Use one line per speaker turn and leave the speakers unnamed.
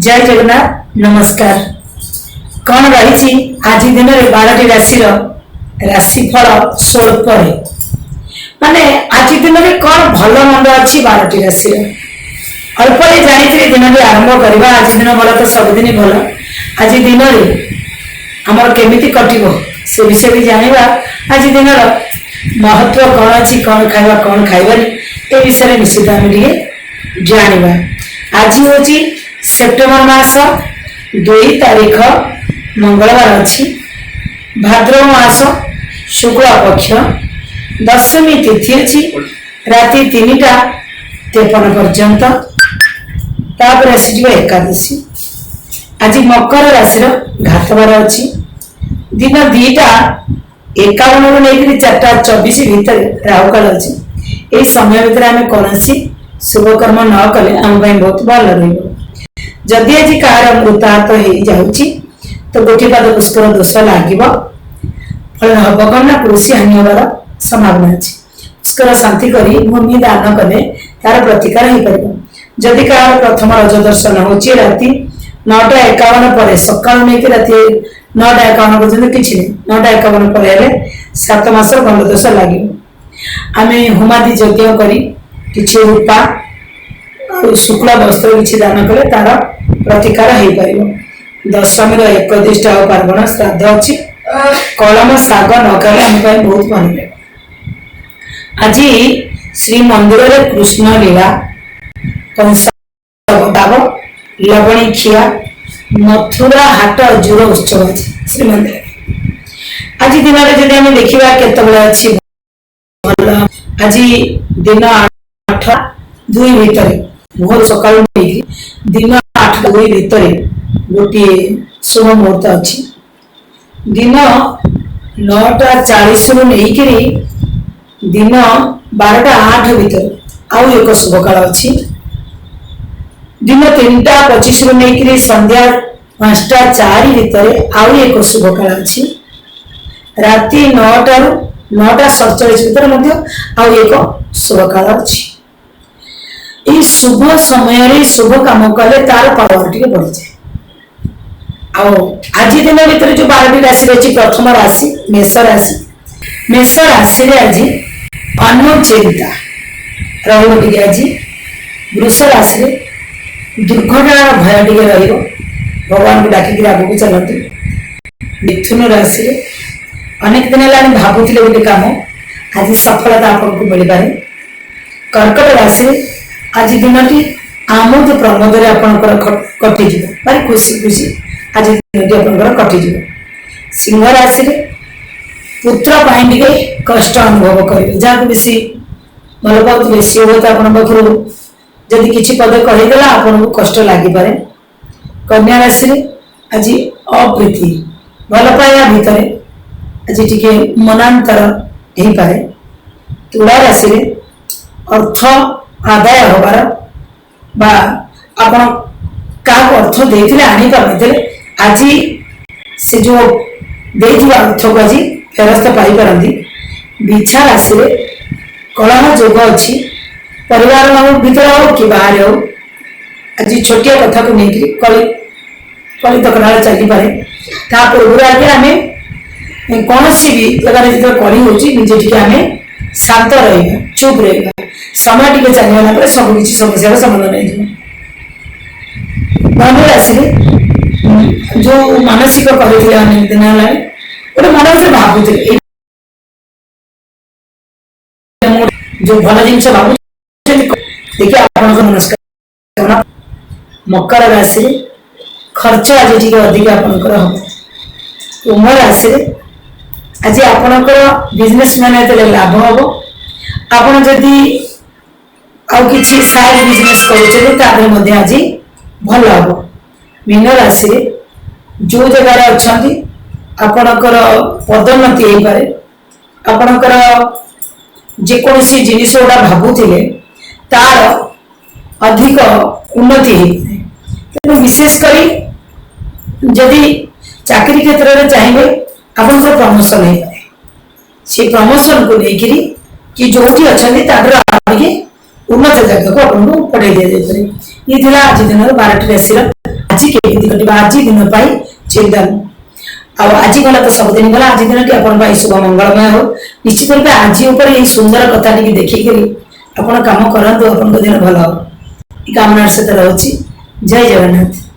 जय जगन्नाथ नमस्कार। कौन रही आज दिन में 12टी राशि राशिफल स्वरूप माने आज दिन में कौन भल मंद अच्छी 12टी राशि अल्प जानी दिन भी आरंभ करवा। आज दिन भल तो सबुदिन भल। आज दिन में आमर केमिति कटिबो से विषय भी जानिबा। आज दिन महत्व कौन अच्छी कौन खाइबा कौन खाइबानी ए विषय निश्चित आम जानिबा। आज हूँ सेप्टेम्बर मास 2 तारीख मंगलवार अच्छी भाद्रव मास शुक्ल पक्ष दशमी तिथि अच्छी राति 3टा 53 पर्यंत तापर आसी एकादशी। आज मकर राशि घातवार अच्छी दिन 2टा 51 लेकर 4टा 24 भितर राहुकाल अच्छी। यही समय भितर आम कौन शुभ कर्म न कले आम बहुत भल रही। जदि आज कार मृताहत हो जाऊँगी तो गोटे पाद पुष्कर दोष लगे फल हम कौन ना कृषि हानि हबार संभावना अच्छी। पुष्कर शांति कर भूमि दान कले तार प्रतिकार हो पार। जदि कार प्रथम रज दर्शन हो राति 9टा 51 पर सका नहीं राति 9टा 51 पर्यटन कि 9टा 51 पर 7 मास गंड दोष लगे। आम होमादि यज्ञ कर किसी रूपा शुक्ला वस्त्र किसी दान कले तार प्रतिकार हो पार। दशमी 31टा पार्वण श्राद्ध अच्छी कलम शाग न खाले आम बहुत भल लगे। आज श्री मंदिर में कृष्ण लीला लवणी खिया मथुरा हाट जुर उत्सव अच्छी श्री मंदिर। आज दिन में जब आम देखा केत अच्छी आज दिन 8:02 भितर भोर सका दिन 8:02 भितर गोटे शुभ मुहूर्त अच्छी। दिन 9:40 नहीं दिन 12:08 भितर आउ एक शुभ काल अच्छी। दिन 3टा 25 नहीं संध्या 5टा 4 भितर आउ एक शुभ काल अच्छी। राति 9टा 9:47 भितर आउ एक शुभ काल अच्छी। ये शुभ समय शुभ काम कले तार पावर टे बढ़ जाए। आज दिन भीतर जो 12टी राशि रही प्रथम राशि मेष राशि। मेष राशि आज अनुचिंता रही। आज वृष राशि दुर्घटनार भय टे भगवान को डाक आगे चलते। मिथुन राशि अनेक दिन है भावुले गोटे काम आज सफलता आपको मिल पाए। कर्कट राशि आज दिन आमोद प्रमोद कटिज भारी खुशी खुशी आज दिन आप कटिज। सिंह राशि पुत्र टे कष्ट अनुभव करेंगे जहाँ बेसी भल पाते सी हम पाखु जदि किसी पद कहीदेला आपको कष्ट लगिपे। कन्या राशि आज अप्रीति भल पाइबा भितर आज टी मनांतर हो पाए। तुला राशि अर्थ आदाय हबार आपण क्या अर्थ देते आनी पारे आज से जो अर्थ को आज फेरस्त पाई। बिछा राशि कलह जोग अच्छी परिवार भीतर हो कि बाहर हो आज छोटिया कथा को लेकिन कलित कला चली पारे। पूर्व आगे आम कौन भी जगह जो कली होजे आम शांत रहा चुप रहा समय टे चलगला सब किसी समस्या समाधान हो। धनु राशि जो मानसिक करते अनेक दिन है गोटे मन भर भावुले जो भल जिन भाव देखिए आप नमस्कार। मकर राशि खर्च आज टी अधिक आपंकर हम। कुंभ राशि आज आपणकर बिजनेस मैन लाभ हम। आप जदि आउ किसी साइड बिजनेस कर आज भल हम। मीन राशि जो जगार अच्छा आपणकर पदोन्नति हो पारे। आपणकर जेकोसी जिनिस गुड़ा भावुले तार अधिक उन्नति हो पाए। तेणु विशेषकर जदि चाकरी क्षेत्र में चाहिए आप प्रमोशन हो पाए। से प्रमोशन को लेकर कि जो अच्छा उन्नत जगह को आपको पढ़ाई दि जाए। ये आज दिन 12टी राशि आज केमिति कटिबा आज दिन पाई चिंतन आज गला तो सबुदिन गला आज दिन टी अपन शुभ मंगलमय हो निश्चित रूप आज ऊपर ये सुंदर कथा टी देखिक अपन काम करतु अपन दिन भल कामना सहित रही जय जगन्नाथ।